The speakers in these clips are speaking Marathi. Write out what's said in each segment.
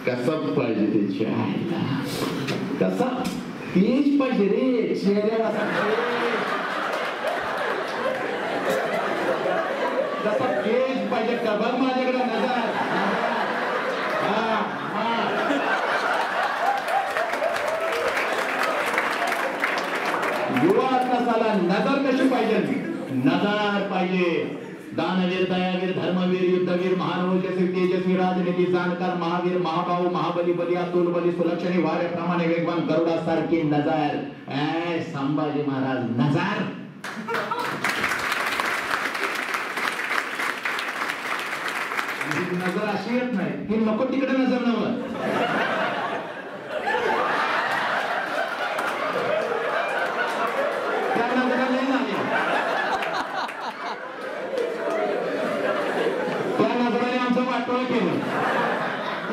कसं पाहिजे त्याची आईला, कसा तेज पाहिजे रे चेहऱ्याला, कसा तेज पाहिजे का बघ माझ्याकडे नजर. युवा कसाला नजर कशी पाहिजे, नजर पाहिजे. दानवीर, दयावीर, धर्मवीर, युद्धवीर, महानवोजस्वी, तेजस्वी, राजनीती जाणकार, महावीर, महाभाऊ, महाबली, बली, अतुल बली, सुलक्षणी, वाऱ्याप्रमाणे वेगवान, गरुडासारखी नजर. संभाजी महाराज नजर. नजर अशी येत नाही की नको तिकडे नजर नव्हतं. त्या नजरा नाही झाली, त्या नजराने आमचं वाटोळं केलं.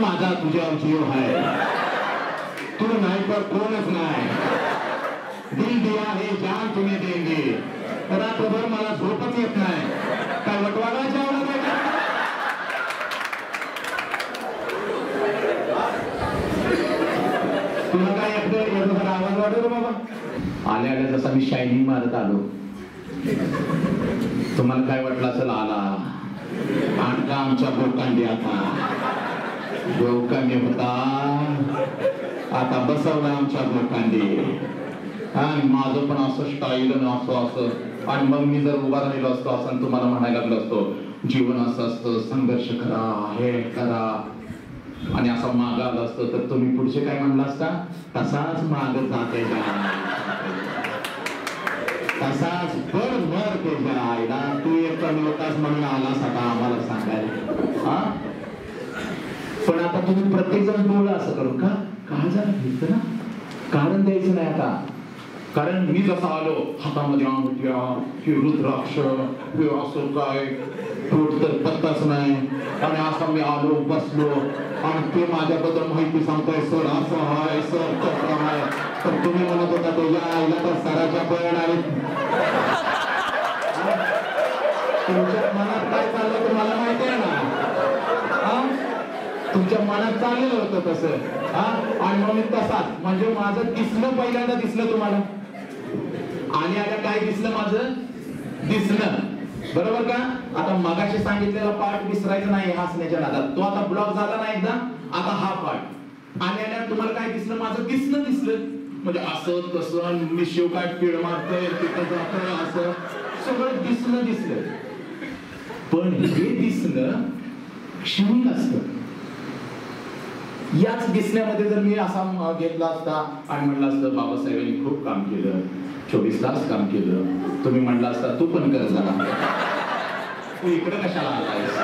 माझा तुझ्या जीव आहे, तू नाही तर कोणच नाही. दिल दिया है जान तुम्हें देंगे. रात्रभर मला झोपच येत नाही. काय वटवाघाच्या आवडत आहे का? तुला काय एकदा आवाज वाटतो बाबा? आल्या आल्या जसा मी शायनिंग मारत आलो, तुम्हाला काय वाटलं असेल? आला आणला आमच्या बोकांडी. आता बोकांडी होता, आता बसवला आमच्या बोकांडी. आणि माझं पण असं स्टाईल असं असं. आणि मग मी जर उभा राहिलो असतो असं तुम्हाला म्हणायला लागलो असतो, जीवन असं असतं, संघर्ष करा, हे करा, आणि असं माग आलं असतं तर तुम्ही पुढचे काय म्हणला असता? तसाच माग जाते, तसाच बड भर ते जायला. तू एक कमी होतास म्हणून आलास आता आम्हाला सांगायला. पण आता तुम्ही प्रत्येक जण बोला असं करू का? काय झालं घेतलं ना, कारण द्यायचं नाही आता. कारण मी जसा आलो हातामध्ये अंगठ्या, हे रुद्राक्ष, हे असं काय पोट तर पत्ताच नाही. आणि असं मी आलो बसलो आणि ते माझ्याबद्दल माहिती सांगतोय, सर असं आहे, सर तसं आहे. तर तुम्ही म्हणत होता तुझ्या आईला तर सराच्या बळ आले. तुमच्या मनात काय चाललं तुम्हाला माहिती आहे ना? तुमच्या मनात चाललेलं होतं तसं. आणि मग मी तसाच, म्हणजे माझं दिसणं पहिल्यांदा दिसलं तुम्हाला. आणि आता काय दिसलं माझं? दिसणं, बरोबर का? आता मगाशी सांगितलेला पार्ट विसरायचा नाही हसण्याच्या नादात. तो आता ब्लॉक झाला ना एकदा, आता हा पार्ट. आणि तुम्हाला काय दिसलं? माझं दिसणं दिसलं, म्हणजे असं तसं, मी शिव काय पीळ मारतोय, तिथं जातोय, असं सगळं दिसणं दिसलं. पण हे दिसणं क्षणिक असतं. याच दिसण्यामध्ये जर मी असा घेतला असता आणि म्हणलं असतं बाबासाहेबांनी खूप काम केलं, 24 तास काम केलं, तुम्ही म्हणला असता तू पण कर जरा, तू इकडे कशाला आलायस?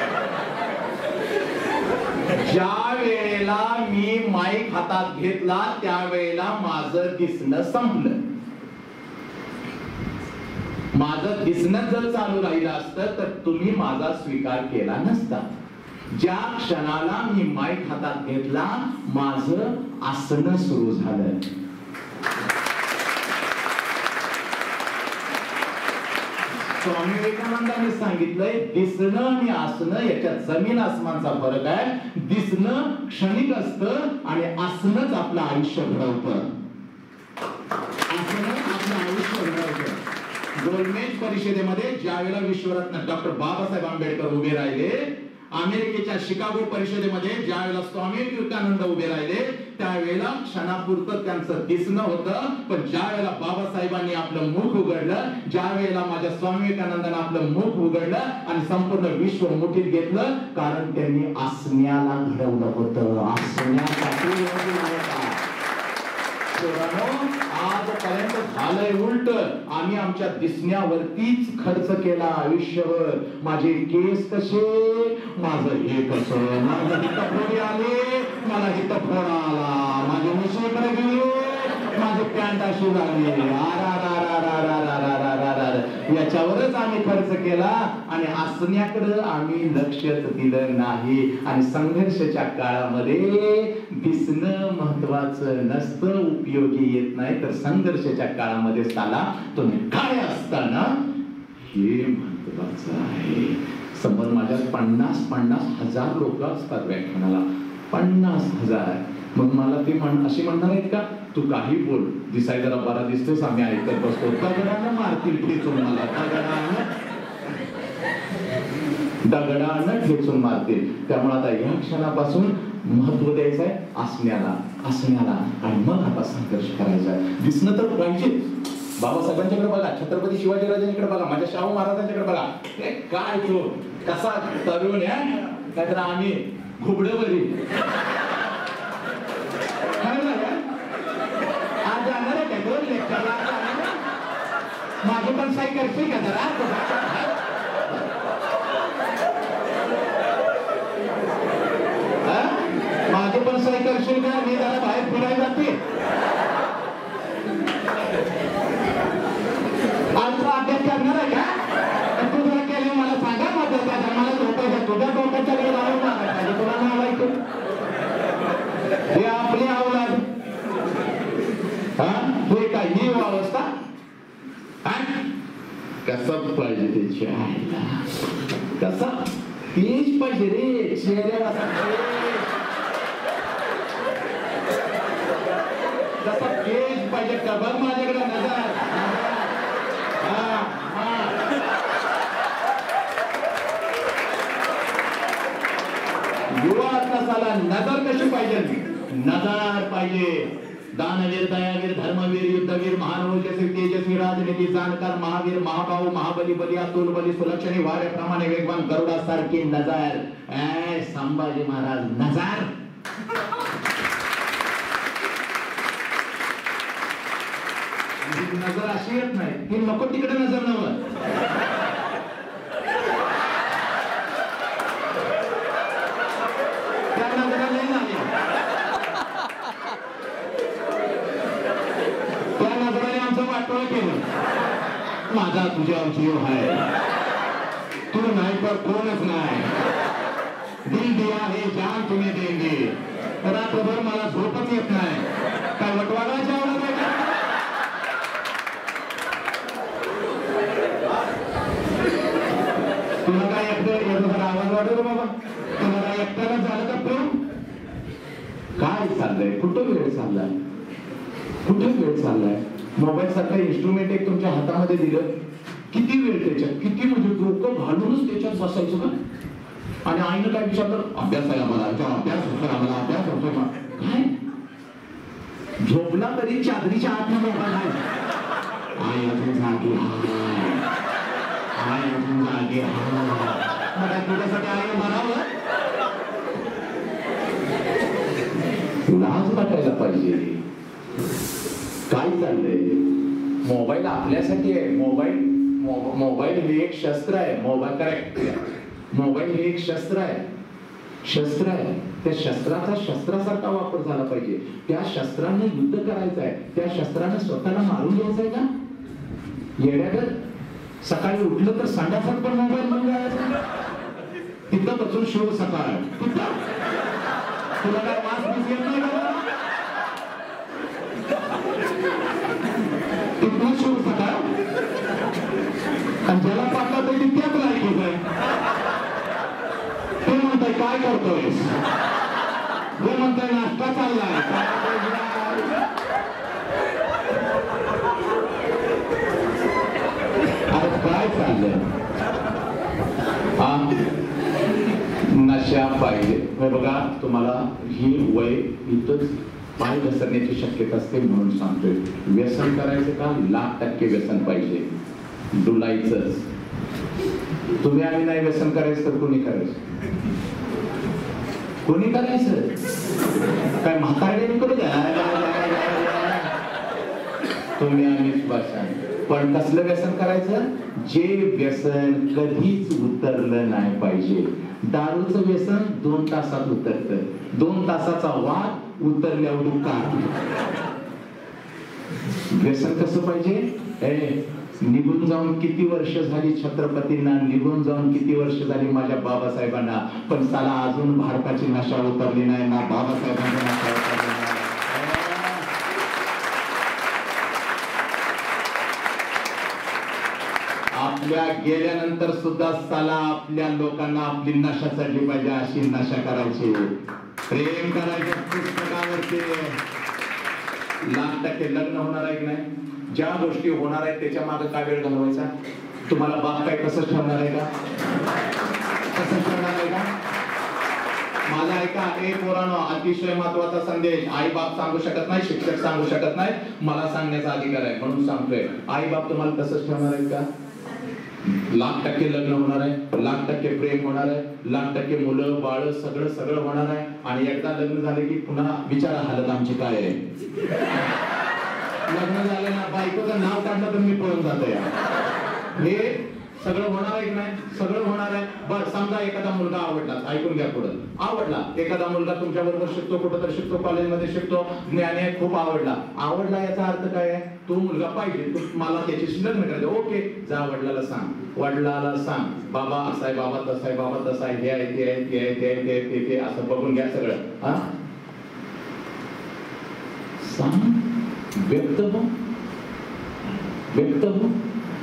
ज्या वेळेला मी माईक हातात घेतला त्यावेळेला माझं दिसणं संपलं. माझं दिसणं जर चालू राहिलं असतं तर तुम्ही माझा स्वीकार केला नसता. ज्या क्षणाला मी माईक हातात घेतला माझं असणं सुरू झालं. स्वामी विवेकानंदांनी सांगितलंय, दिसणं आणि असणं याच्यात जमीन आसमानचा फरक आहे. दिसणं क्षणिक असतं आणि असणंच आपलं आयुष्य घडवतं. असणं आपलं आयुष्य घडवतं. गोलमेज परिषदेमध्ये ज्या वेळेला विश्वरत्न डॉक्टर बाबासाहेब आंबेडकर उभे राहिले, अमेरिकेच्या शिकागो परिषदेमध्ये ज्या वेळेला स्वामी विवेकानंद उभे राहिले त्यावेळेला क्षणापुरतं त्यांचं दिसणं होतं. पण ज्या वेळेला बाबासाहेबांनी आपलं मुख उघडलं, ज्या वेळेला माझ्या स्वामी विवेकानंदांनी आपलं मुख उघडलं आणि संपूर्ण विश्व मुठीत घेतलं, कारण त्यांनी असण्याला घडवलं होतं. असण्यासाठी आजपर्यंत झालंय उलट. आम्ही आमच्या दिसण्यावरतीच खर्च केला आयुष्यभर. माझे केस कसे, माझं हे कसं, माझं हित फोडी आले, मला हित फोडा आला, माझे मुशीकडे गेले, माझे पॅन्ट अशी झाली, याच्यावरच आम्ही खर्च केला आणि असण्याकडे आम्ही लक्षच दिलं नाही. आणि संघर्षाच्या काळामध्ये दिसणं महत्वाचं नसतं, उपयोगी येत नाही, तर संघर्षाच्या काळामध्ये साला तुम्ही काय असताना हे महत्वाचं आहे. समोर माझ्या 50,000 लोक असतात व्याख्यानाला, 50,000. मग मला ते अशी म्हणणार आहेत का, तू काही बोल, दिसाय जरा बरा दिसतोस, आम्ही ऐकत बसतो. दगडानं मारतील ठेचून मला, दगडानं ठेचून मारतील. त्यामुळे आता या क्षणापासून महत्व द्यायचं आहे असण्याला आणि मग आता संघर्ष करायचा आहे. दिसणं तर पाहिजे. बाबासाहेबांच्याकडे बघा, छत्रपती शिवाजीराजांकडे बघा, माझ्या शाहू महाराजांच्याकडे बघा. काय तो कसा तरुण आहे, काय तर आम्ही घुबडवरी. आज जाणार आहे काय दोन लेक्चरला, माझी पण साई करशील का जरा? माझी पण साई करशील का? मी जरा बाहेर फिरायला जाते. अभ्यास करणार आहे का? तू जरा केलं मला सांगा. मला झोपायचं, तुझ्या डोक्याच्याकडे जाऊन पाहिजे, तुला नाव ऐकून हे आपली अवलाद. हे काय ही अवस्था? कसं पाहिजे त्याची आईला, कसं तेच पाहिजे रे. चेहऱ्याला कसं तेच पाहिजे का? बघ माझ्याकडे नजर. युवा नसाला नजर कशी पाहिजे? नजर पाहिजे. दानवीर, दयावीर, धर्मवीर, युद्धवीर, महान ओजस्वी, तेजस्वी, राजनीती जाणकार, महावीर, महाभाऊ, महाबली, बली, अतुल बली, सुलक्षणी, वाऱ्याप्रमाणे वेगवान, गरुडासारखी नजर. संभाजी महाराज नजर. नजर अशी येत नाही की नको तिकडे नजर नव्हतं. त्या नजरा नाही झाल्या, त्या नजराने आमचं वाटोळं केलं. माझा तुझ्यावर जीव आहे, तू नाही तर कोणच नाही. दिल दिया है जान तुम्हें देंगे. रात्रभर मला झोपच येत नाही. काय वटवाघाच्या आवडत आहे का? तुला काय एकटं आवाज वाटतो बाबा? तुला काय एकट्याला झालं का प्रेम? काय चाललंय? कुठं वेळ चाललाय? कुठे वेळ चाललाय? मोबाईल सारखा इन्स्ट्रुमेंट एक तुमच्या हातामध्ये दिलं, किती वेळ त्याच्यात, किती म्हणजे डोकं घालूनच त्याच्यात बसायचं का? आणि आईनं काय विचारलं? अभ्यास आहे आम्हाला, अभ्यास होतोय आम्हाला, अभ्यास होतोय. काय झोपला तरी चादरीच्या आत मोबाईल आहे. आई अजून जागी, आई अजून जागी. मग तुझ्यासाठी आईने म्हणावं, लाज वाटायला पाहिजे. काय चाललंय? मोबाईल आपल्यासाठी आहे. मोबाईल हे एक शस्त्र आहे. मोबाईल करेक्ट, मोबाईल हे एक शस्त्र आहे. त्या शस्त्राचा शस्त्रासारखा वापर झाला पाहिजे. त्या शस्त्राने युद्ध करायचं आहे. त्या शस्त्राने स्वतःला मारून घ्यायचंय का? येड्यागत सकाळी उठलं तर संडासात पण मोबाईल म्हणून जायचं, तिथं बसून शोध सकाळ. तुला काय वास बीस येत नाही का? तिथून शोध सकाळ. आणि ज्याला पाठला तरी त्याच लायकीच आहे. ते म्हणताय काय करतोय? ते म्हणताय नाश्ता चाललाय. अरे काय चाललंय? नशा पाहिजे. बघा, तुम्हाला ही वय इथंच पाय घसरण्याची शक्यता असते म्हणून सांगतोय. व्यसन करायचं का? 1,00,000% व्यसन पाहिजे. डुलायचंच. तुम्ही आम्ही नाही व्यसन करायचं तर कोणी करायचं? कोणी करायचं? काय म्हातारड्याने करू द्या. तुम्ही आम्हीच बसा. पण कसलं व्यसन करायचं? जे व्यसन कधीच उतरलं नाही पाहिजे. दारूचं व्यसन 2 तासात उतरतं. 2 तासाचा वाद उतरल्यावर दुःखात. व्यसन कसं पाहिजे? निघून जाऊन किती वर्ष झाली छत्रपतींना, निघून जाऊन किती वर्ष झाली माझ्या बाबासाहेबांना, पण चला अजून भारताची नशा उतरली नाही ना बाबासाहेबांची नशा उतरली नाही. आपल्या गेल्यानंतर सुद्धा साला आपल्या लोकांना आपली नशा चढली पाहिजे अशी नशा करायची, प्रेम करायचं पुस्तकावरती. 1,00,000% लग्न होणार आहे की नाही? ज्या गोष्टी होणार आहेत त्याच्या मागे काय वेळ घालवायचा? तुम्हाला बाप काय कसं ठेवणार आहे का? कसं ठेवणार आहे का? माझा ऐका, एक पोरांनो, अतिशय महत्वाचा संदेश. आई बाप सांगू शकत नाही, शिक्षक सांगू शकत नाही, मला सांगण्याचा अधिकार आहे म्हणून सांगतोय. आई बाप तुम्हाला तसंच ठेवणार आहेत का? 1,00,000% लग्न होणार आहे, 1,00,000% प्रेम होणार आहे, 1,00,000% मुलं बाळ सगळं सगळं होणार आहे. आणि एकदा लग्न झाले की पुन्हा विचारा हालत आमची काय आहे. लग्न झालं ना, बायकोचं नाव काढलं तर मी पळून जातो या. हे सगळं होणार आहे की नाही? सगळं होणार आहे. बर, समजा एखादा मुलगा आवडला, ऐकून घ्या पुढे. आवडला एखादा मुलगा, तुमच्या बरोबर शिकतो, कुठं तर शिकतो, कॉलेजमध्ये शिकतो, ज्ञानी आहे, खूप आवडला. आवडला याचा अर्थ काय आहे? तो मुलगा पाहिजे, मला त्याच्याशी लग्न करायचं. ओके, जा वडिलाला सांग, वडिलाला सांग, बाबा असा आहे, बाबा तसा आहे, बाबा तसा आहे, हे आहे, ते आहे, ते आहे, ते आहे, ते ते असं बघून घ्या सगळं. हा, सांग, व्यक्त हो, व्यक्त हो,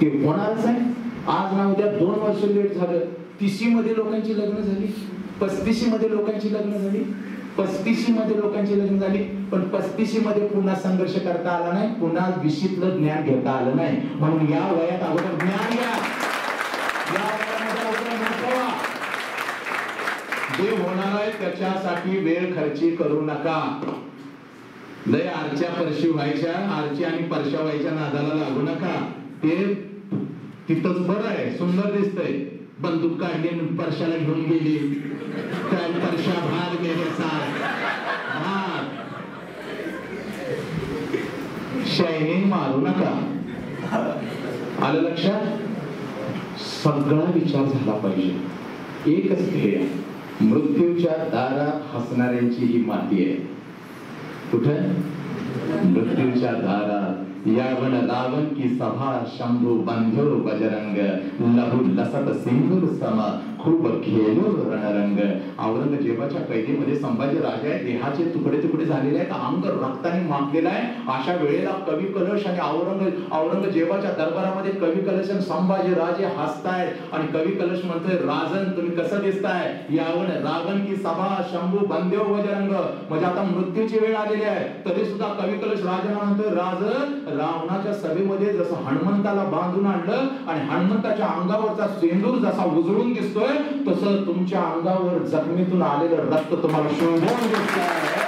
ते होणारच आहे. आज ना उद्या 2 वर्ष लेट झालं. 30 मध्ये लोकांची लग्न झाली, 35 मध्ये लोकांची लग्न झाली, 35 मध्ये लोकांची लग्न झाली. पण 35 मध्ये पुन्हा संघर्ष करता आला नाही, पुन्हा विषयीतलं ज्ञान घेता आलं नाही. म्हणून या वयात अगोदर ज्ञान घ्या, या वयामध्ये अगोदर महत्त्व. जे होणार आहे त्याच्यासाठी वेळ खर्ची करू नका. लय आरच्या परशी व्हायच्या, आरची आणि परशा व्हायच्या नादाला लागू नका. ते तिथंच बरं आहे, सुंदर दिसतंय. बंदूक काढली, परशाला घेऊन गेली, काय परशा भार गेले भार. शायनिंग मारू नका. आलं लक्षात? सगळा विचार झाला पाहिजे. एकच ध्येय, मृत्यूच्या दारात हसणाऱ्यांची ही माती आहे. कुठं? मृत्यूच्या दारात. यावन रावण की सभा, शंभू बंधो बजरंग, लहू लसत सिंधूर सम, खूप खेळलो रणरंग. औरंगजेबाच्या कैदेमध्ये संभाजी राजा आहे, देहाचे तुकडे तुकडे झालेले आहेत, अंग रक्ताने माखलेला आहे. अशा वेळेला कवी कलश आणि औरंगजेबाच्या दरबारामध्ये कवी कलश आणि संभाजी राजे हसतायत. आणि कवी कलश म्हणतोय, राजन तुम्ही कसं दिसताय? यावन रावण की सभा, शंभू बंधो बजरंग. म्हणजे आता मृत्यूची वेळ आलेली आहे, तरी सुद्धा कवी कलश राजाला म्हणतोय, राजन रावणाच्या सभेमध्ये जसं हनुमंताला बांधून आणलं आणि हनुमंताच्या अंगावरचा सेंदूर जसा उजळून दिसतोय, तसं तुमच्या अंगावर जखमीतून आलेलं रक्त तुम्हाला शोभून दिसतंय.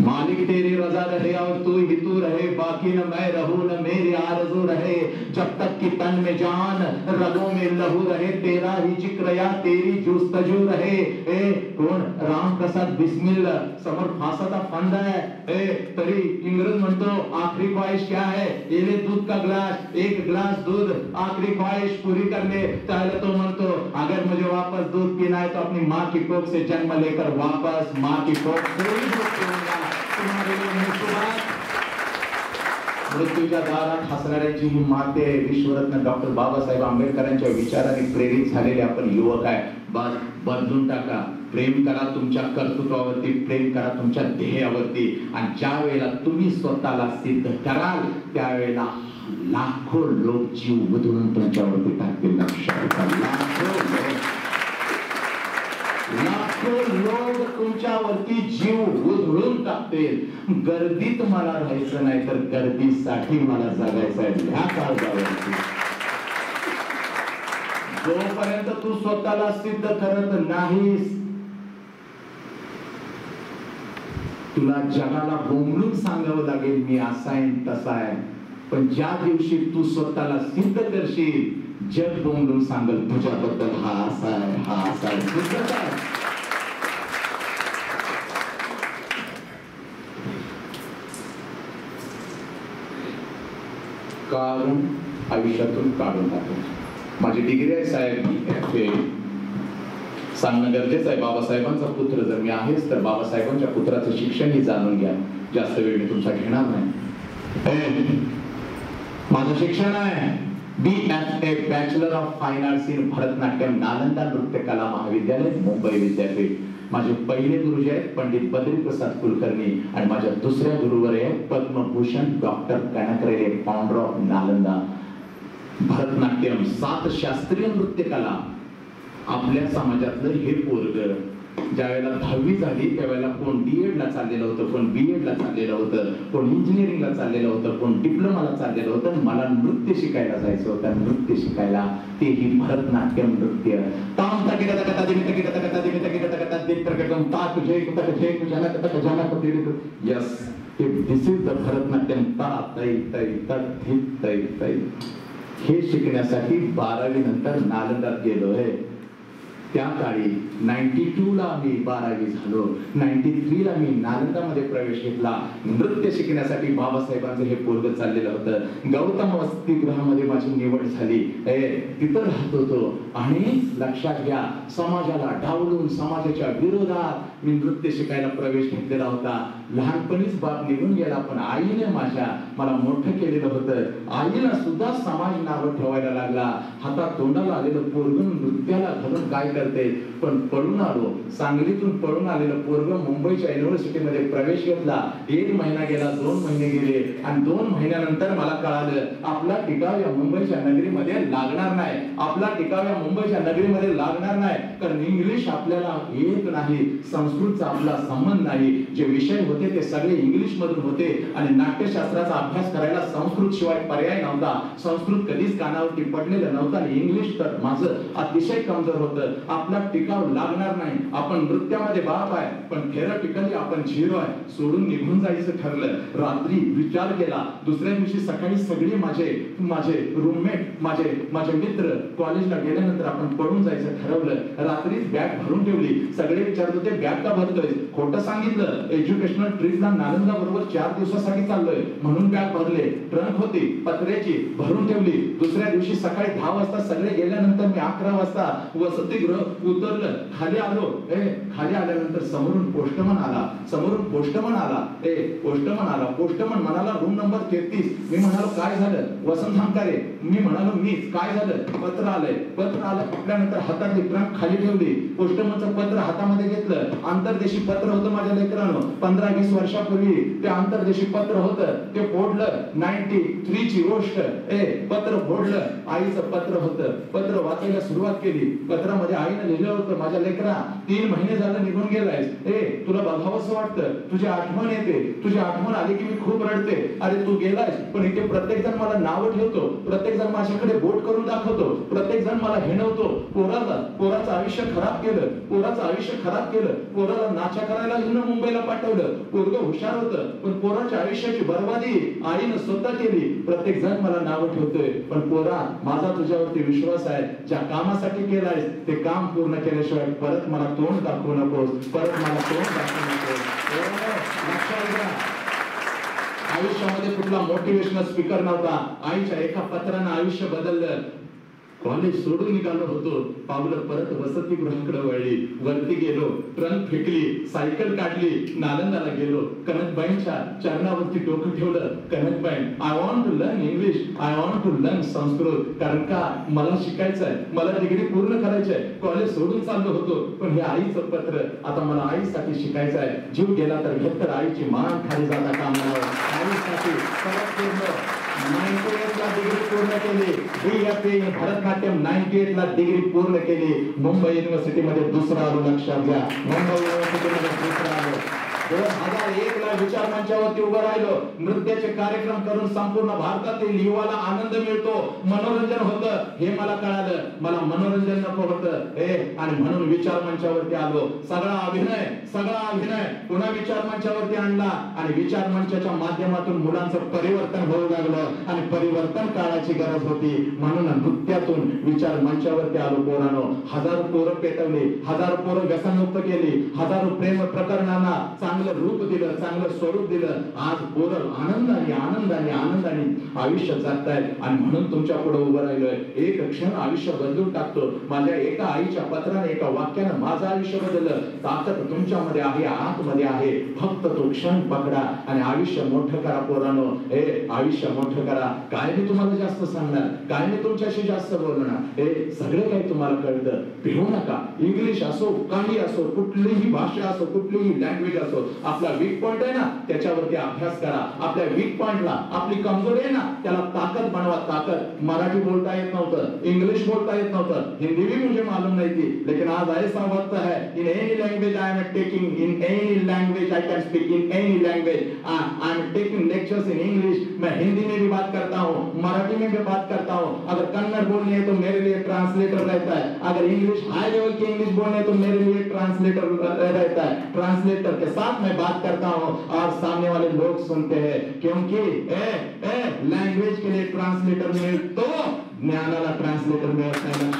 मालिक तेरी रजा रहे और तू ही तू रहे, बाकी न मैं रहूं न मेरी आरज़ू रहे, जब तक कि तन में जान रगों में लहू रहे, तेरा ही जिक्र या तेरी जुस्तजू रहे. कोण? राम प्रसाद बिस्मिल समोर फासाचा फंदा आहे. तरी इंग्रज म्हणतो आखरी ख्वाहिश क्या है? ये ले दूध का ग्लास, एक ग्लास दूध, आखरी ख्वाहिश पूरी करने. त्याला तो म्हणतो, अगर मुझे वापस दूध पीना है तो अपनी माँ की कोख से जन्म लेकर वापस माँ की कोख से ही दूध पीऊंगा. मृत्यूच्या दारात हसणाऱ्यांची ही माते आहे. विश्वरत्न डॉक्टर बाबासाहेब आंबेडकरांच्या विचाराने प्रेरित झालेले आपण युवक आहे. बदलून टाका. प्रेम करा तुमच्या कर्तृत्वावरती, प्रेम करा तुमच्या ध्येयावरती. आणि ज्या वेळेला तुम्ही स्वतःला सिद्ध कराल त्यावेळेला लाखो लोक जीव उधळून तुमच्यावरती टाकतील. लाखो लोक तुमच्यावरती जीव उधळून टाकतील. गर्दीत मला राहायचं नाही तर गर्दीसाठी मला जगायचं आहे. ह्या काळजावरती जोपर्यंत तू स्वतःला सिद्ध करत नाहीस, तुला जगाला बोंबलून सांगावं लागेल मी असा आहे तसा आहे. पण ज्या दिवशी तू स्वतःला सिद्ध करशील, जग बोंबलून सांगल तुझ्याबद्दल हा असा आहे, हा असा आहे. काढून आयुष्यातून काढून टाकून. माझी डिग्री आहे साहेब, हे सांगणं गरजेचं आहे. बाबासाहेबांचा पुत्र जर मी आहेच तर बाबासाहेबांच्या पुत्राचं शिक्षणही जाणून घ्या. जास्त वेळ मी तुमचा घेणार नाही. माझं शिक्षण आहे BFA bachelor of fine arts in Bharatanatyam, Nalanda नृत्य कला महाविद्यालय, मुंबई विद्यापीठ. माझे पहिले गुरुजी आहेत पंडित बद्रीप्रसाद कुलकर्णी आणि माझ्या दुसऱ्या गुरुवर आहे Padma Bhushan doctor Kanak Rele, founder of Nalanda. Bharatanatyam 7 शास्त्रीय नृत्य कला. आपल्या समाजातलं हे पोरग ज्या वेळेला 10वी झाली त्यावेळेला कोण D.Ed ला चाललेलं होतं, कोण B.Ed ला चाललेलं होतं, कोण इंजिनिअरिंगला चाललेलं होतं, कोण डिप्लोमाला चाललेलं होतं. मला नृत्य शिकायला जायचं होतं. नृत्य शिकायला तेही भरतनाट्यम नृत्य. ताम तकिटा तकता दिमी तकिटा तकता दिमी तकिटा तकता दिम प्रकटम ता तुझे तक जे तुझ्याला तक जाना कपडी. Yes, this is the Bharatanatyam. ता तै तै तत धित तै तै. हे शिकण्यासाठी 12वी नंतर नालंदात गेलोय. त्या काळी 92 ला मी 12वी झालो. 93 ला मी नालंदामध्ये प्रवेश घेतला. नृत्य शिकण्यासाठी बाबासाहेबांचं हे पोरग चाललेलं होतं. गौतम वसतिगृहामध्ये माझी निवड झाली. तिथं राहत होतो आणि लक्षात घ्या, समाजाला डावलून समाजाच्या विरोधात मी नृत्य शिकायला प्रवेश घेतलेला होता. लहानपणीच बाप निघून गेला, पण आईने माझ्या मला मोठं केलेलं होतं. आईला सुद्धा समाज नावं ठेवायला लागला. हातात तोंडाला आलेलं पोरग नृत्याला घालून काय करते. पण पळून आलो. सांगलीतून पळून आलेलं पोरग मुंबईच्या युनिव्हर्सिटीमध्ये प्रवेश घेतला. 1 महिना गेला, 2 महिने गेले आणि 2 महिन्यानंतर मला कळालं आपला टिकाव या मुंबईच्या नगरीमध्ये लागणार नाही. आपला टिकाव या मुंबईच्या नगरीमध्ये लागणार नाही, कारण इंग्लिश आपल्याला येत नाही, संस्कृतचा आपला संबंध नाही. जे विषय होते ते सगळे इंग्लिश मधून होते आणि नाट्यशास्त्राचा अभ्यास करायला संस्कृत शिवाय पर्याय नव्हता. संस्कृत कधीच कानावरती पडलेलं नव्हतं आणि इंग्लिश तर माझं अतिशय कमजोर होतं. आपला टिकाव लागणार नाही. आपण नृत्यामध्ये बाप आहे, पण थेरपिकली आपण झिरो आहे. सोडून निघून जायचं ठरलं. रात्री विचार केला. दुसऱ्या दिवशी सकाळी सगळे माझे रूममेट, माझे मित्र कॉलेजला गेल्यानंतर आपण पळून जायचं ठरवलं. रात्रीच बॅग भरून ठेवली. सगळे विचारत होते बॅग का भरतोय. खोटं सांगितलं. एज्युकेशनल ट्रिपला नालंदा बरोबर 4 दिवसासाठी चाललोय म्हणून बॅग भरले. ट्रंक होती पत्र्याची, भरून ठेवली. दुसऱ्या दिवशी सकाळी 10 वाजता सगळे गेल्यानंतर मी 11 वाजता वसतिगृह उतरलं. खाली आलो. खाली आल्यानंतर समोरून पोस्टमन आला. पोस्टमन म्हणाला रूम नंबर 33. मी म्हणालो काय झालं. वसंत हंकारे. मी म्हणालो मीच. काय झालं. पत्र आलंय. पत्र आलं म्हटल्यानंतर हातातली ट्रंक खाली ठेवली. पोस्टमनचं पत्र हातामध्ये घेतलं. आंतरदेशी पत्र होतं माझ्या लेकरानं. 15-20 वर्षापूर्वी ते आंतरदेशी पत्र होतं. ते फोडलं. 93 ची गोष्ट. पत्र फोडलं. आईचं पत्र होतं. पत्र वाचायला सुरुवात केली. पत्रामध्ये आईने लिहिलं होतं, माझ्या लेकरा 3 महिने झालं निघून गेलायस. तुला बघावंसं वाटतं. तुझी आठवण येते. तुझी आठवण आली की मी खूप रडते. अरे तू गेलायस, पण इथे प्रत्येक जण मला नावं ठेवतो. प्रत्येक जण माझ्याकडे बोट करून दाखवतो. प्रत्येक जण मला हेणवतो. पोराचं आयुष्य खराब केलं. पोराला नाचा करायला हिनं मुंबईला पाठवलं. पोरग हुशार होतं, पण पोराच्या आयुष्याची बर्बादी आईनं स्वतः केली. प्रत्येक जण मला नावं ठेवतोय, पण पोरा माझा तुझ्यावरती विश्वास आहे. ज्या कामासाठी केलायस ते काम पूर्ण केल्याशिवाय परत मला तोंड दाखवू नकोस. आयुष्यामध्ये कुठला मोटिवेशनल स्पीकर नव्हता. आईच्या एका पत्रानं आयुष्य बदललं. कॉलेज सोडून निघालो होतो. पावलं परत वसतिगृहाकडे वळली. वरती गेलो. ट्रंक फेकली. सायकल काढली. नालंदाला गेलो. कनकबाईंच्या चरणावरती डोकं ठेवलं. Kanakbai, I want to learn English. I want to learn Sanskrit. कारण का मला शिकायचंय. मला डिग्री पूर्ण करायचंय. कॉलेज सोडून चाललो होतो, पण हे आईचं पत्र. आता मला आईसाठी शिकायचं आहे. जीव गेला तर घेत आईची मान खाली जाता काम नये. आईसाठी परत पूर्ण 98 ला डिग्री पूर्ण केली. BFA भरतनाट्यम 98 ला डिग्री पूर्ण केली. मुंबई युनिव्हर्सिटीमध्ये दुसरा आलो. लक्षात घ्या, मुंबई युनिव्हर्सिटीमध्ये दुसरा आलो. 2001 ला विचार मंचावरती उभं राहिलो. नृत्याचे कार्यक्रम करून संपूर्ण भारतातील युवाला आनंद मिळतो, मनोरंजन होतं, हे मला कळालं. मला मनोरंजन नको होतं आणि म्हणून विचार मंचावरती आलो. सगळा अभिनय पुन्हा विचार मंचावरती आणला आणि विचार मंचाच्या माध्यमातून मुलांचं परिवर्तन होऊ लागलं आणि परिवर्तन काळाची गरज होती. म्हणून नृत्यातून विचार मंचावरती आलो. पोरांनो, 1000 पोरं पेटवली. 1000 पोरं व्यसनमुक्त केली. 1000 प्रेम प्रकरणांना चांगलं रूप दिलं, चांगलं स्वरूप दिलं. आज पोरं आनंदाने आयुष्य जगतायत आणि म्हणून तुमच्या पुढे उभं राहिलोय. एक क्षण आयुष्य बदलून टाकतो. माझ्या एका आईच्या पत्राने, एका वाक्यानं माझं आयुष्य बदललं. ताकद तुमच्यामध्ये आहे, आतमध्ये आहे. फक्त तो क्षण पकडा आणि आयुष्य मोठं करा पोरांनो. आयुष्य मोठं मोठं करा, काय मी तुम्हाला जास्त सांगणार, काय मी तुमच्याशी जास्त बोलणार, हे सगळं काही तुम्हाला कळतं. भिवू नका. इंग्लिश असो, काही असो, कुठलीही भाषा असो, कुठलीही लँग्वेज असो, आपला वीक पॉइंट आहे ना त्याच्यावरती अभ्यास करा. आपल्या वीक पॉइंटला, आपली कमजोरी आहे ना त्याला ताकद बनवा. ताकद. मराठी बोलता येत नव्हतं, इंग्लिश बोलता येत नव्हतं, हिंदी भी मुझे मालूम नहीं थी, लेकिन आज ऐसा वक्त है in any language I am taking, in any language I can speak, in any language I am taking lectures in English. मैं हिंदी में भी बात करता हूँ, मराठी में भी बात करता हूँ. अगर कन्नड़ बोलनी है तो मेरे लिए ट्रांसलेटर रहता है. अगर इंग्लिश हाई लेवल की इंग्लिश बोलनी है तो मेरे लिए ट्रांसलेटर रहता है. ट्रांसलेटर के साथ मैं बात करता हूँ और सामने वाले लोग सुनते हैं, क्योंकि लैंग्वेज के लिए ट्रांसलेटर मिळे तो ज्ञानाला ट्रांसलेटर मिळत नाही.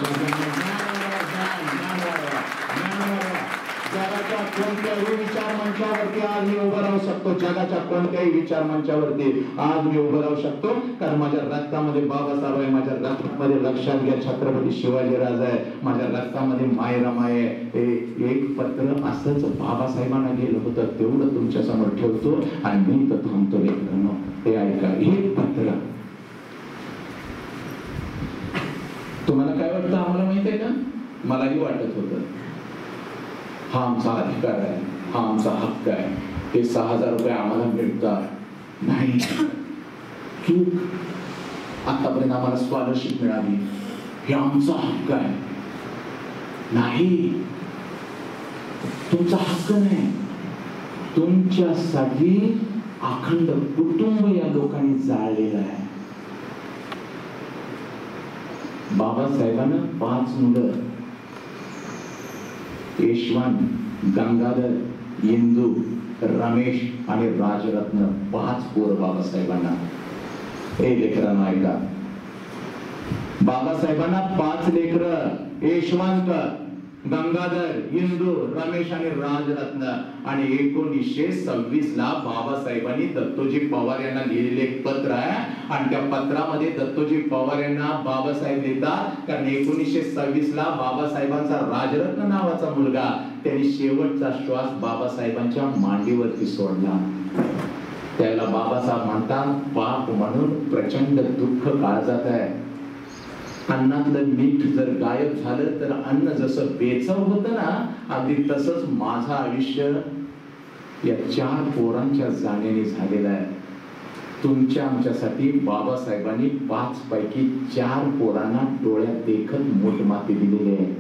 जगाच्या कोणत्याही विचार मंचावरती आज मी उभं राहू शकतो. जगाच्या कोणत्याही विचार मंचावरती आज मी उभं राहू शकतो, कारण माझ्या रक्तामध्ये बाबासाहेब आहे, माझ्या रक्तामध्ये लक्षात घ्या छत्रपती शिवाजीराज आहे, माझ्या रक्तामध्ये मायरामाई आहे. एक पत्र असंच बाबासाहेबांना गेलं होतं, तेवढं तुमच्या समोर ठेवतो आणि मी तर थांबतो. लेकरांनो हे ऐका, एक पत्र. तुम्हाला काय वाटतं आम्हाला माहित आहे का? मलाही वाटत होतं हा आमचा अधिकार आहे, हा आमचा हक्क आहे, हे 6,000 रुपये आम्हाला मिळतात. नाही, चूक. आतापर्यंत आम्हाला स्कॉलरशिप मिळाली, हे आमचा हक्क आहे. नाही, तुमचा हक्क नाही. तुमच्यासाठी अखंड कुटुंब या लोकांनी जाळलेलं आहे. बाबासाहेबांना 5 मुलं, यशवंत, गंगाधर, इंदू, रमेश आणि राजरत्न. 5 पोरं बाबासाहेबांना. हे लेकरांना ऐका, बाबासाहेबांना 5 लेकरं, यशवंत, गंगाधर, इंदू, रमेश आणि राजरत्न. आणि 1926 ला बाबासाहेबांनी दत्तोजी पवार यांना लिहिलेले एक पत्र आहे, आणि त्या पत्रामध्ये दत्तोजी पवार यांना बाबासाहेब लिहितात, कारण 1926 ला बाबासाहेबांचा राजरत्न नावाचा मुलगा त्यांनी शेवटचा श्वास बाबासाहेबांच्या मांडीवरती सोडला. त्याला बाबासाहेब म्हणतात, बाप म्हणून प्रचंड दुःख काळजात आहे. अन्नातलं मीठ जर गायब झालं तर अन्न जसं बेचव होतं ना, अगदी तसंच माझं आयुष्य या 4 पोरांच्या जाण्याने झालेलं आहे. तुमच्या आमच्यासाठी बाबासाहेबांनी 5 पैकी 4 पोरांना डोळ्यात देखत मोठमाती दिलेली आहे.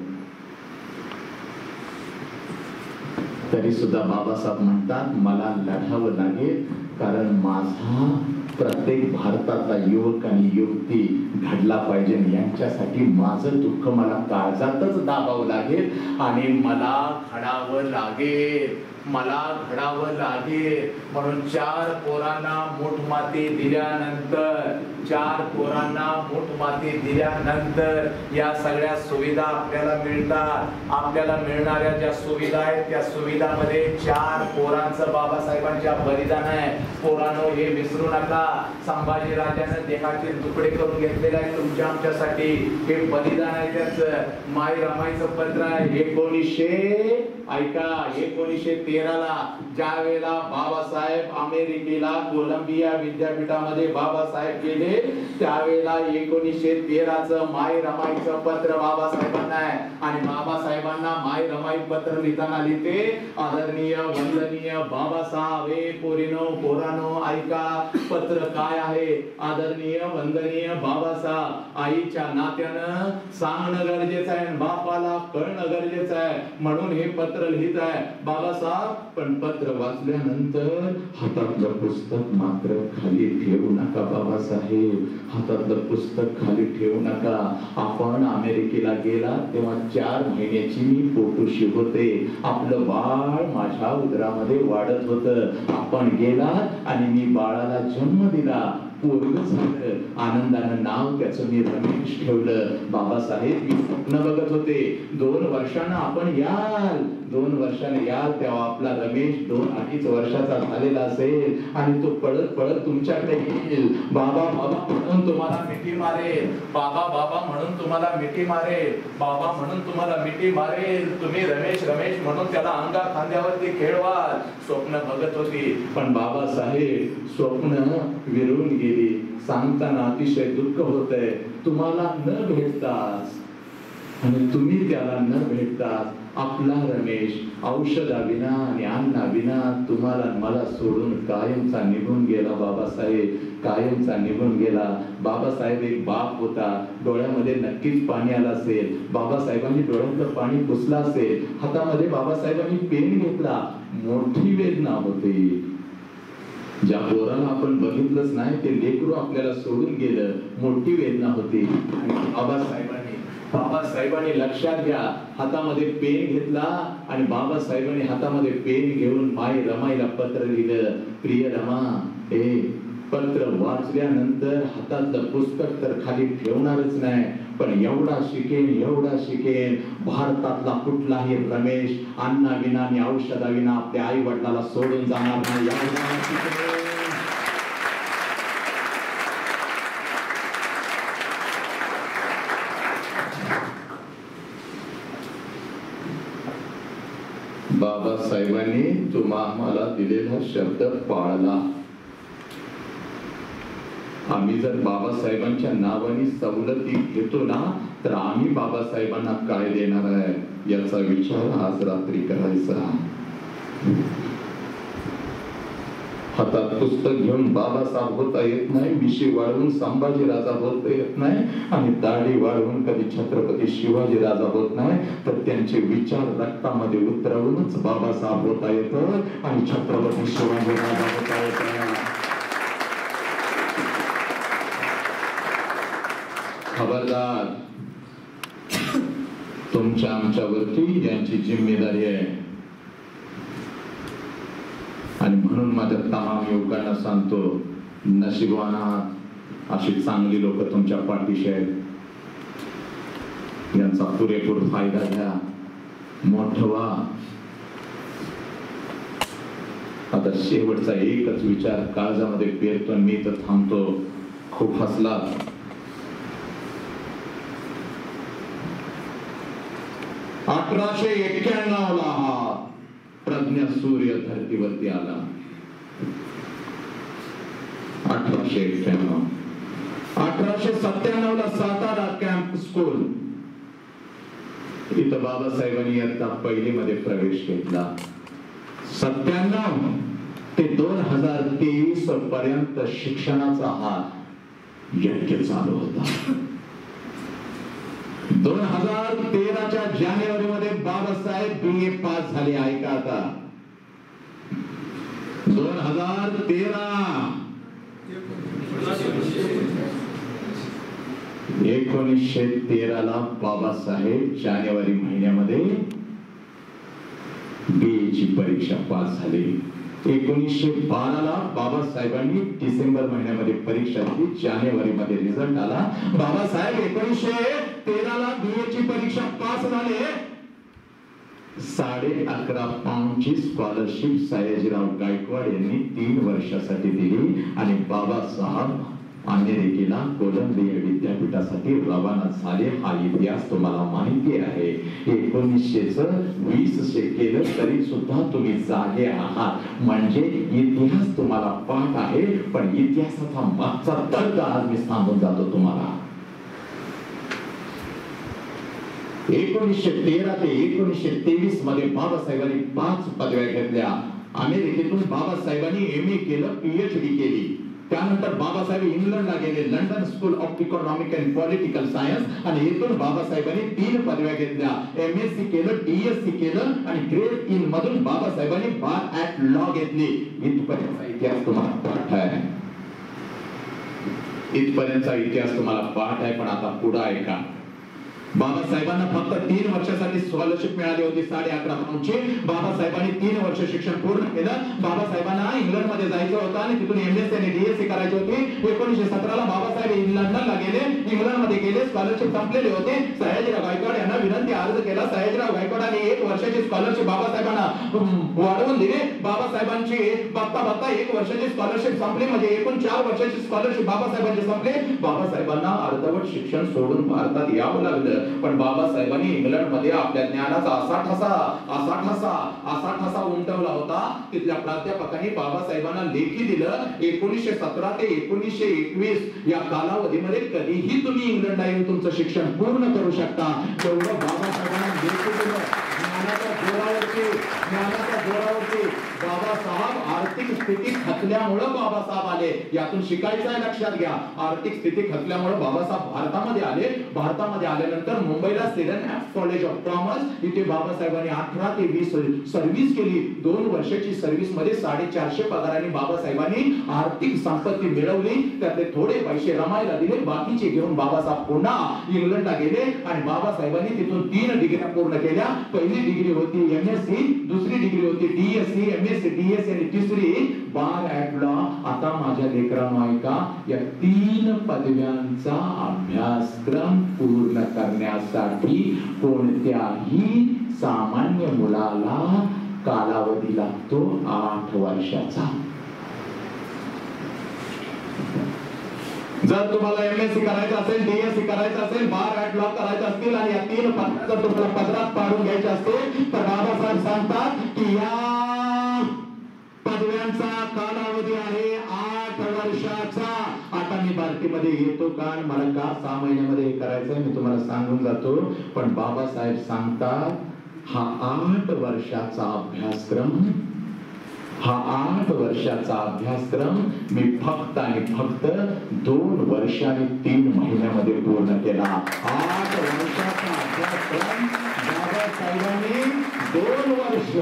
तरी सुद्धा बाबासाहेब म्हणतात, मला लढावं लागेल, कारण माझा प्रत्येक भारतातला युवक आणि युवती घडला पाहिजे. यांच्यासाठी माझं दुःख मला काळजातच दाबावं लागेल आणि मला घडावं लागेल, मला घडावं लागेल. म्हणून 4 पोरांना मूठमाती दिल्यानंतर, 4 पोरांना मूठमाती दिल्यानंतर या सगळ्या सुविधा आपल्याला मिळतात. आपल्याला मिळणाऱ्या ज्या सुविधा आहेत त्या सुविधामध्ये 4 पोरांचं बाबासाहेबांच्या बलिदान आहे. पोरांनो, हे विसरू नका. संभाजी राजाने देहाचे तुकडे करून घेतलेले आहे तुमच्या आमच्यासाठी. हे बलिदान आहे त्याचं. माई रमाईचं पत्र आहे. 1913 ला ज्या वेळेला बाबासाहेब अमेरिकेला कोलंबिया विद्यापीठामध्ये बाबासाहेब गेले, त्यावेळेला 1913 चं माई रमाईचं पत्र बाबासाहेबांना आहे. आणि बाबासाहेबांना माई रमाई पत्र लिहिताना लिहिते, आदरणीय वंदनीय बाबासाहेब, हे पोरीनो पोरानो ऐका, पत्र काय आहे. आदरणीय वंदनीय बाबासाहेब, आईच्या नात्यानं सांगणं गरजेचं आहे, बापाला कळणं गरजेचं आहे, म्हणून हे पत्र लिहित आहे बाबासाहेब. पण पत्र वाचल्यानंतर हातातलं पुस्तक मात्र खाली ठेवू नका बाबासाहेब, हातातलं पुस्तक खाली ठेवू नका. आपण अमेरिकेला गेला तेव्हा 4 महिन्याची मी पोटोशी होते. आपलं बाळ माझ्या उदरामध्ये वाढत होतं. आपण गेलात आणि मी बाळाला जन्म दिला, पोरग झालं. आनंदानं नाव त्याचं मी रमेश ठेवलं. बाबासाहेब, मी स्वप्न बघत होते 2 वर्षांना आपण याल, 2 वर्षाने याल, तेव्हा आपला रमेश 2-2.5 वर्षाचा झालेला असेल आणि तो पळत पळत तुमच्याकडे येईल. बाबा बाबा म्हणून तुम्हाला मिठी मारेल, बाबा बाबा म्हणून तुम्हाला मिठी मारेल, बाबा म्हणून तुम्हाला मिठी मारेल. तुम्ही रमेश रमेश म्हणून त्याला अंगा खांद्यावरती खेळवाल. स्वप्न बघत होती, पण बाबासाहेब स्वप्न विरून गेली. गेली. सांगताना अतिशय दुःख होतंय. तुम्हाला न भेटताच आणि तुम्ही त्याला न भेटताच आपला रमेश औषधाविना आणि अन्नाविना तुम्हाला मला सोडून कायमचा निघून गेला. बाबासाहेब कायमचा निघून गेला. बाबासाहेब एक बाप होता. डोळ्यामध्ये नक्कीच पाणी आलं असेल. बाबासाहेबांनी डोळ्यातलं पाणी पुसलं असेल. हातामध्ये बाबासाहेबांनी पेन घेतला. मोठी वेदना होती. ज्या पोराला आपण बघितलंच नाही ते लेकरू आपल्याला सोडून गेलं. मोठी वेदना होती. बाबासाहेबांनी लक्षात घ्या, हातामध्ये पेन घेतला आणि बाबासाहेबांनी हातामध्ये पेन घेऊन माई रमाईला पत्र लिहिलं. प्रिय रमा, हे पत्र वाचल्यानंतर हातातलं पुस्तक तर खाली ठेवणारच नाही, पण एवढा शिकेन भारतातला कुठलाही रमेश अन्नाविना आणि औषधाविना आपल्या आई वडिलाला सोडून जाणार नाही. एवढा शिकेन. बाबासाहेबांनी तुम्हाला दिलेला शब्द पाळला. आम्ही जर बाबासाहेबांच्या नावाने सवलती घेतो ना, तर आम्ही बाबासाहेबांना काय देणार आहे याचा विचार आज रात्री करायचा. हातात पुस्तक घेऊन बाबासाहेब होता येत नाही, मिशी वाढवून संभाजी राजा होता येत नाही, आणि दाढी वाढवून कधी छत्रपती शिवाजी राजा होत नाही, तर त्यांचे विचार रक्तामध्ये उतरवूनच बाबासाहेब होता येतं आणि छत्रपती शिवाजी राजा होता येतं. खबरदार, तुमच्या आमच्यावरती यांची जिम्मेदारी आहे. आणि म्हणून माझ्या तमाम युवकांना सांगतो, नशिबाना अशी चांगली लोक तुमच्या पाठीशी आहेत. यांचा पुरेपूर फायदा घ्या, मोठं व्हा. आता शेवटचा एकच विचार काळजामध्ये पेरतो, मी तर थांबतो. खूप हसला. 1891 ला हा प्रज्ञा सूर्य धरतीवरती आला. 1891. 1897 ला सातारा कॅम्प स्कूल इथं बाबासाहेबांनी इयत्ता पहिली मध्ये प्रवेश घेतला. 97 ते 2023 पर्यंत शिक्षणाचा हा यज्ञ चालू होता. 2013च्या जानेवारी मध्ये बाबासाहेब BA पास झाले. ऐका आता, 1913 ला बाबासाहेब जानेवारी महिन्यामध्ये BA ची परीक्षा पास झाली. 1912 ला बाबासाहेबांनी डिसेंबर महिन्यामध्ये परीक्षा दिली. जानेवारी मध्ये रिझल्ट आला. बाबासाहेब 1913 ला BA ची परीक्षा पास झाले. 11.5 पाऊंडची स्कॉलरशिप सयाजीराव गायकवाड यांनी 3 वर्षासाठी दिली आणि बाबासाहेब अमेरिकेला कोलंबिया विद्यापीठासाठी रवाना झाले. हा इतिहास तुम्हाला माहिती आहे. 1920 केलं तरी सुद्धा तुम्ही जागे आहात, म्हणजे इतिहास तुम्हाला पाठ आहे. पण इतिहासाचा मागचा तर्क आज मी सांगून जातो तुम्हाला. 1913 ते 1923 मध्ये बाबासाहेबांनी 5 पदव्या घेतल्या. अमेरिकेतून बाबासाहेबांनी MA केलं, PhD केली. त्यानंतर बाबासाहेब इंग्लंडला गेले, London school of economic and political science, आणि येथून बाबासाहेबांनी 3 पदव्या घेतल्या. MSc केलं, DSc केलं आणि ग्रेड इन मधून बाबासाहेबांनी बार ऍट लॉ घेतली. इथपर्यंतचा इतिहास तुम्हाला पाठ आहे. इथपर्यंतचा इतिहास तुम्हाला पाठ आहे. पण आता पुढे ऐका. बाबासाहेबांना फक्त 3 वर्षासाठी स्कॉलरशिप मिळाली होती 11.5 पाऊंडची. बाबासाहेबांनी 3 वर्ष शिक्षण पूर्ण केलं. बाबासाहेबांना इंग्लंड मध्ये जायचं होतं आणि तिथून MSc आणि DSc करायची होती. 1917 ला बाबासाहेब लंडनला गेले, इंग्लंड मध्ये गेले. स्कॉलरशिप संपलेली होती. सयाजीराव गायकवाड यांना विनंती अर्ज केला. सयाजीराव गायकवाडांनी 1 वर्षाची स्कॉलरशिप बाबासाहेबांना वाढवून दिली. बाबासाहेबांची बघता 1 वर्षाची स्कॉलरशिप संपली, म्हणजे एकूण 4 वर्षाची स्कॉलरशिप बाबासाहेबांची संपली. बाबासाहेबांना अर्धवट शिक्षण सोडून भारतात यावं लागलं. केलं. पण बाबासाहेबांनी इंग्लंडमध्ये आपल्या ज्ञानाचा असा ठसा उमटवला होता. तिथल्या प्राध्यापकांनी बाबासाहेबांना लेखी दिलं, 1917 ते 1921 या कालावधीमध्ये कधीही तुम्ही इंग्लंडला येऊन तुमचं शिक्षण पूर्ण करू शकता. एवढं बाबासाहेबांना लेखी दिलं. ज्ञानाच्या जोरावरती बाबासाहेब आर्थिक स्थिती खचल्यामुळं बाबासाहेब आले. यातून शिकायचं आहे, लक्षात घ्या. आर्थिक स्थिती खचल्यामुळे बाबासाहेब भारतामध्ये आले. भारतामध्ये आल्यानंतर मुंबईला सिडन कॉलेज ऑफ कॉमर्स इथे बाबासाहेबांनी 18 ते 20 सर्व्हिस केली. 2 वर्षाची सर्व्हिस मध्ये 450 पगारांनी बाबासाहेबांनी आर्थिक संपत्ती मिळवली. त्यातले थोडे पैसे रमायला दिले, बाकीचे घेऊन बाबासाहेब पुन्हा इंग्लंडला गेले आणि बाबासाहेबांनी तिथून 3 डिग्र्या पूर्ण केल्या. पहिली डिग्री होती MSc, दुसरी डिग्री होती DSc, MSc, DSc आणि तिसरी बार ॲट लॉ. आता माझ्या लेकरांनो ऐका, या 3 पदव्यांचा अभ्यासक्रम पूर्ण करण्यासाठी कोणत्याही सामान्य मुलाला कालावधी लागतो 8 वर्षाचा. जर तुम्हाला MSc करायचं असेल, DSc करायचं असेल, बार ॲट लॉ करायचं असतील आणि या 3 पदव्या जर तुम्हाला पदरात पाडून घ्यायचे असतील तर बाबासाहेब सांगतात की या पदव्यांचा कालावधी आहे 8 वर्षाचा. आता मी भारतीमध्ये येतो का, मला का 6 महिन्यामध्ये हे करायचंय मी तुम्हाला सांगून जातो. पण बाबासाहेब सांगतात हा 8 वर्षाचा अभ्यासक्रम, हा 8 वर्षाचा अभ्यासक्रम मी फक्त आणि फक्त 2 वर्ष आणि 3 महिन्यामध्ये पूर्ण केला. 8 वर्षाचा अभ्यासक्रम बाबासाहेबांनी 2 वर्ष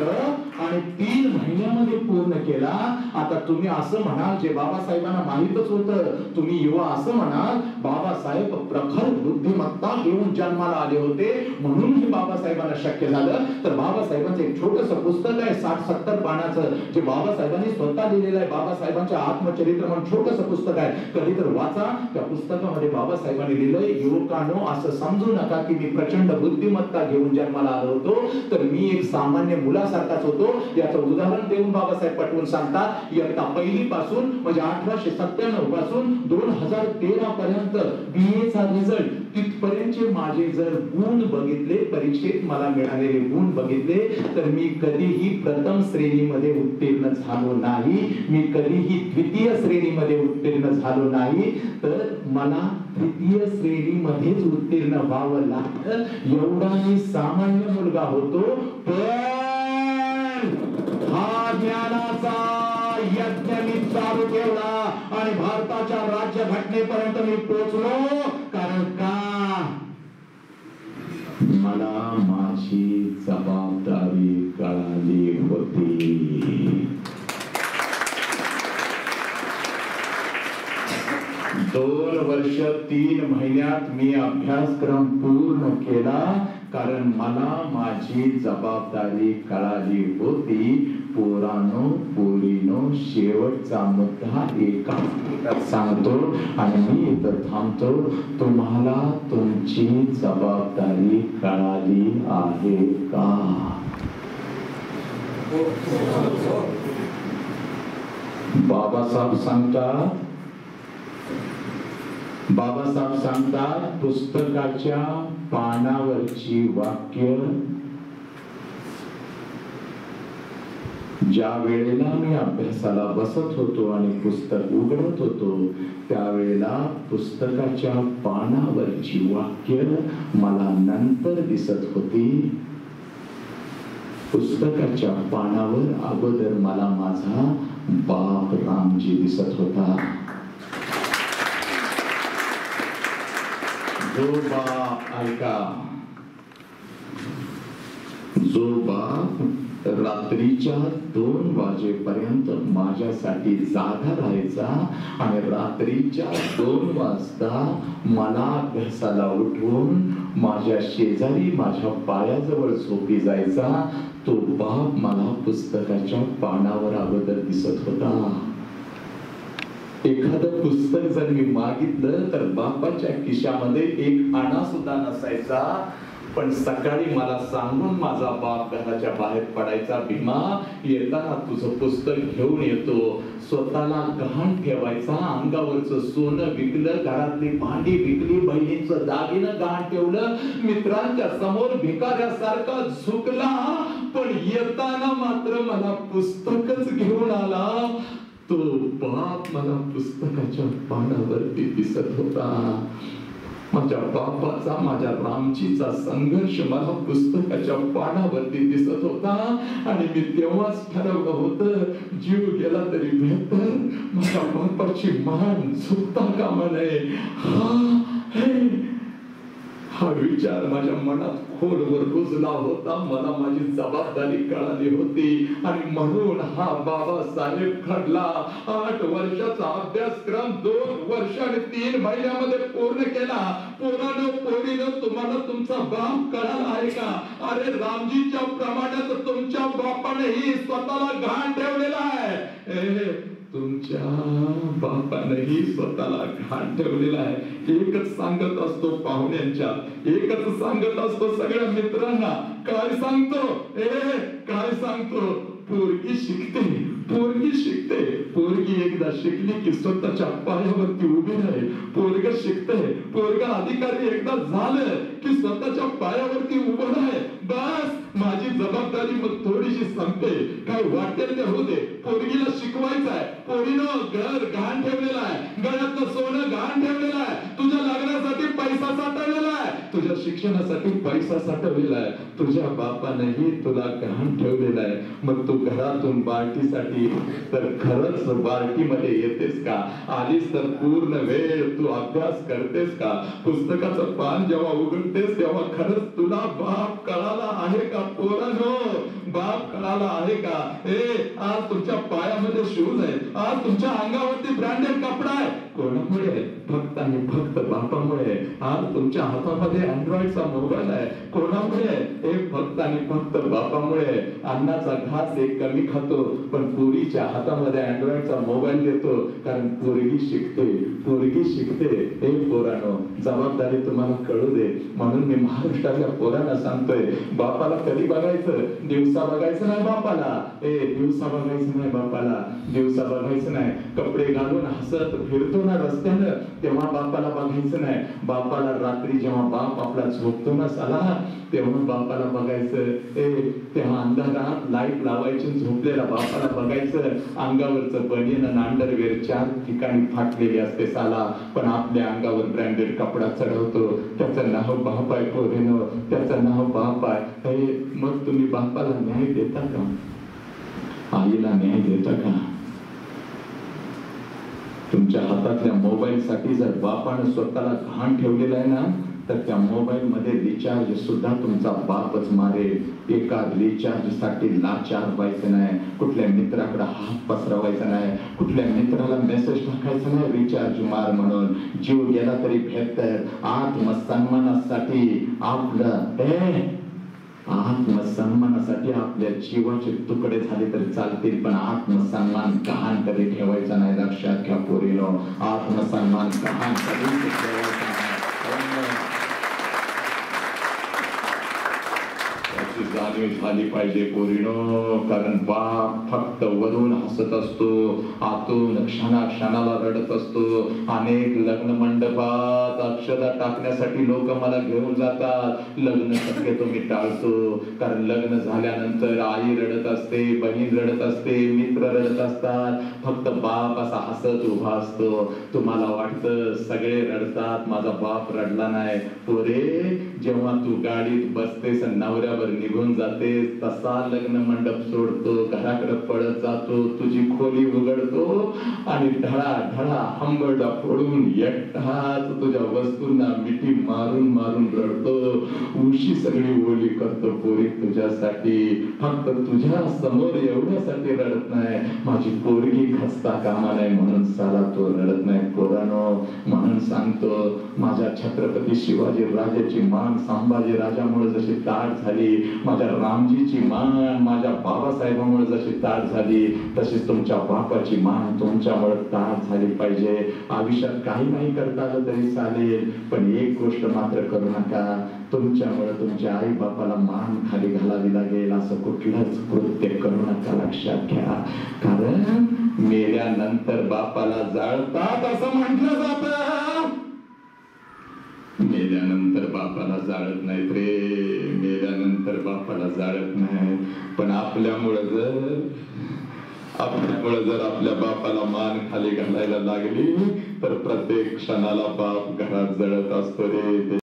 आणि 3 महिन्यामध्ये पूर्ण केला. आता तुम्ही असं म्हणाल, जे बाबासाहेबांना माहितच होतं, तुम्ही युवा असं म्हणाल बाबासाहेब प्रखर बुद्धिमत्ता घेऊन जन्माला आले होते म्हणून हे बाबासाहेबांना शक्य झालं. तर बाबासाहेबांचं एक छोटंसं पुस्तक आहे 60-70 पानाचं, जे बाबासाहेबांनी स्वतः लिहिलेलं आहे. बाबासाहेबांच्या आत्मचरित्र म्हणून छोटंसं पुस्तक आहे, कधी तर वाचा. त्या पुस्तकामध्ये बाबासाहेबांनी लिहिलंय, युवकांनो असं समजू नका की मी प्रचंड बुद्धिमत्ता घेऊन जन्माला आलो होतो, तर मी एक सामान्य मुलासारखाच होतो. याचं उदाहरण देऊन बाबासाहेब पटवून सांगतात, इयत्ता 1ली पासून म्हणजे 1897 पासून 2013 पर्यंत BA चा रिझल्ट तिथपर्यंतचे माझे जर गुण बघितले, परीक्षेत मला मिळालेले गुण बघितले, तर मी कधीही प्रथम श्रेणीमध्ये उत्तीर्ण झालो नाही, मी कधीही द्वितीय श्रेणीमध्ये उत्तीर्ण झालो नाही, तर मला तृतीय श्रेणीमध्येच उत्तीर्ण व्हावं लागतं. एवढा मी सामान्य मुलगा होतो. पण हा ज्ञानाचा यज्ञ मी चालू ठेवला आणि भारताच्या राज्यघटनेपर्यंत मी पोहोचलो. कारण का, मला माझी जबाबदारी कळाली होती. 2 वर्ष 3 महिन्यात मी अभ्यासक्रम पूर्ण केला, कारण मला माझी जबाबदारी कळाली होती. पोरांनो पोरीनो, शेवटचा मुद्दा एका सांगतो आणि मी इथं थांबतो. तुम्हाला तुमची जबाबदारी कळाली आहे का? बाबासाहेब सांगतात पुस्तकाच्या पानावरची वाक्य ज्या वेळेला मी अभ्यासाला बसत होतो आणि पुस्तक उघडत होतो, त्यावेळेला पुस्तकाच्या पानावरची वाक्य मला नंतर दिसत होती. पुस्तकाच्या पानावर अगोदर मला माझा बाप रामजी दिसत होता. जो बाप ऐका, जो बाप रात्रीच्या 2 वाजेपर्यंत माझ्यासाठी जागा राहायचा आणि रात्रीच्या 2 वाजता मला अभ्यासाला उठवून माझ्या शेजारी माझ्या पायाजवळ झोपी जायचा, तो बाप मला पुस्तकाच्या पानावर अगोदर दिसत होता. एखादं पुस्तक जर मी मागितलं तर बापाच्या खिशामध्ये 1 आणा सुद्धा नसायचा. पण सकाळी मला सांगून माझा बाप घराच्या बाहेर पडायचा, भीमा येताना तुझं पुस्तक घेऊन येतो. स्वतःला गहाण ठेवायचा, अंगावरचं सोनं विकलं, घरातली भांडी विकली, बहिणीचं दागिनं गहाण ठेवलं, मित्रांच्या समोर भिकाऱ्यासारखा झुकला, पण येताना मात्र मला पुस्तकच घेऊन आला. तो बाप मला पुस्तकाच्या पानावरती दिसत होता. माझ्या बापाचा, माझ्या रामजीचा संघर्ष मला पुस्तकाच्या पानावरती दिसत होता. आणि मी तेव्हाच ठरवलं होतं, जीव गेला तरी बेहतर माझ्या बापाची मान झुकता कामा नये. हा विचार माझ्या मनात खोलवर रुजला होता. मला माझी जबाबदारी कळाली होती आणि म्हणून हा बाबासाहेब घडला. 8 वर्षाचा अभ्यासक्रम 2 वर्ष आणि 3 महिन्यामध्ये पूर्ण केला. पोरीनं तुम्हाला तुमचा बाप कळाला आहे का? अरे रामजीच्या प्रमाणात तुमच्या बापानेही स्वतःला गहाण ठेवलेला आहे. तुमच्या बापानेही स्वतःला घाण ठेवलेला आहे. एकच सांगत असतो पाहुण्यांच्या, एकच सांगत असतो सगळ्या मित्रांना. काय सांगतो? काय सांगतो? पोरगी शिकते, पोरगी शिकते. पोरगी एकदा शिकली की स्वतःच्या पायावरती उभी राहील. पोरग शिकते, पोरग अधिकारी एकदा झालं की स्वतःच्या पायावरती उभं राहील. बस माझी जबाबदारी मग थोडीशी संपते. काय वाटेल ते होते. पोरगीला शिकवायचं आहे. पोरीनं घर गहाण ठेवलेला आहे, गळ्यातलं सोनं गहाण ठेवलेलं आहे, तुझ्या लग्नासाठी पैसा साठवलेला आहे, तुझ्या शिक्षणासाठी पैसा साठवलेला आहे. तुझ्या बापानेही तुला गहाण ठेवलेला आहे. मग तू घरातून बार्टीसाठी तर खरंच बार्टीमध्ये येतेस का? आलीस तर पूर्ण वेळ तू अभ्यास करतेस का? पुस्तकाचं पान जेव्हा उघडतेस तेव्हा खरंच तुला बाप कळाला आहे का? पोरांनो, बाप कळाला आहे का? आज तुमच्या पायामध्ये शूज आहेत, आज तुमच्या अंगावरती ब्रँडेड कपडा आहे. कोणामुळे? फक्त आणि फक्त बापामुळे. आज तुमच्या हातामध्ये अँड्रॉइडचा मोबाईल आहे. कोणामुळे? फक्त आणि फक्त बापामुळे. अन्नाचा घास एक कमी खातो, पण पोरीच्या हातामध्ये अँड्रॉइडचा मोबाईल देतो, कारण पोरगी शिकते, पोरगी शिकते. पोरांनो, जबाबदारी तुम्हाला कळू दे. म्हणून मी महाराष्ट्रातल्या पोरांना सांगतोय, बापाला कधी बघायचं? दिवसा बघायचं नाही बापाला. दिवसा बघायचं नाही बापाला, दिवसा बघायचं नाही. कपडे घालून हसत फिरतो ना रस्त्यानं, तेव्हा बापाला बघायचं नाही. बापाला रात्री जेव्हा बाप आपला झोपतो ना साला, तेव्हा बापाला बघायचं. तेव्हा अंधारात लाईट लावायची, झोपलेला बापाला बघायचं. अंगावरचं बनियन आणि अंडरवेअर 4 ठिकाणी फाटलेली असते साला, पण आपल्या अंगावर ब्रँडेड कपडा चढवतो. त्याचं नाव बाप आहे पोरीनो, त्याचं नाव बाप आहे. मग तुम्ही बापाला न्याय देता का? आईला न्याय देता का? तुमच्या हातातल्या मोबाईल साठी जर बापानं स्वतःला घाण ठेवलेला आहे ना, तर त्या मोबाईल मध्ये रिचार्ज सुद्धा तुमचा बापच मारेल. एका रिचार्ज साठी लाचार व्हायचं नाही, कुठल्या मित्राकडे हात पसरवायचा नाही, कुठल्या मित्राला मेसेज टाकायचा नाही रिचार्ज मार म्हणून. जीव गेला तरी बेहतर. आत्मसन्मानासाठी आत्मसन्मानासाठी आपल्या जीवाचे तुकडे झाले तरी चालतील, पण आत्मसन्मान गहाण कधी ठेवायचा नाही. लक्षात घ्या पोरीनो, आत्मसन्मान गहाण कधी ठेवायचा नाही. जाणीव झाली पाहिजे पोरीनो, कारण बाप फक्त वरून हसत असतो, आतून क्षणाक्षणाला रडत असतो. अनेक लग्न मंडपात अक्षता टाकण्यासाठी लोक मला घेऊन जातात. लग्न शक्यतो मी टाळतो, कारण लग्न झाल्यानंतर आई रडत असते, बहीण रडत असते, मित्र रडत असतात. फक्त बाप असा हसत उभा असतो. तुम्हाला वाटतं सगळे रडतात, माझा बाप रडला नाही. पोरे, जेव्हा तू गाडीत बसतेस नवऱ्यावर निघून जाते, तसा लग्न मंडप सोडतो, घराकडे पळत जातो, तुझी खोली उघडतो आणि ढळा ढळा हंबरडा फोडून एकटाच तुझ्या वस्तूंना मिठी मारून मारून रडतो. उशी सगळी ओली करतो पोरी तुझ्यासाठी. फक्त तुझ्या समोर एवढ्यासाठी रडत नाही, माझी पोरगी खचता कामा नाही म्हणून साला तो रडत नाही. पोरानो, म्हणून सांगतो, माझ्या छत्रपती शिवाजी राजाची मान संभाजी राजामुळे जशी ताट झाली, माझ्या रामजीची मान माझ्या बाबासाहेबांमुळे जशी ताट झाली तशीच तुमच्या बापाची मान तुमच्यामुळे ताट झाली पाहिजे. आयुष्यात काही नाही करता आलं तरी चालेल, पण एक गोष्ट मात्र करू नका, तुमच्यामुळे तुमच्या आई बापाला मान खाली घालावी लागेल असं कुठलंच कृत्य करू नका, लक्षात घ्या. कारण मेल्यानंतर बापाला जाळतात असं म्हटलं जातं. मेल्यानंतर बापाला जाळत नाहीत रे, मेल्यानंतर बापाला जाळत नाही. पण आपल्यामुळे जर आपल्या बापाला मान खाली घालायला लागली तर प्रत्येक क्षणाला बाप घरात जळत असतो रे.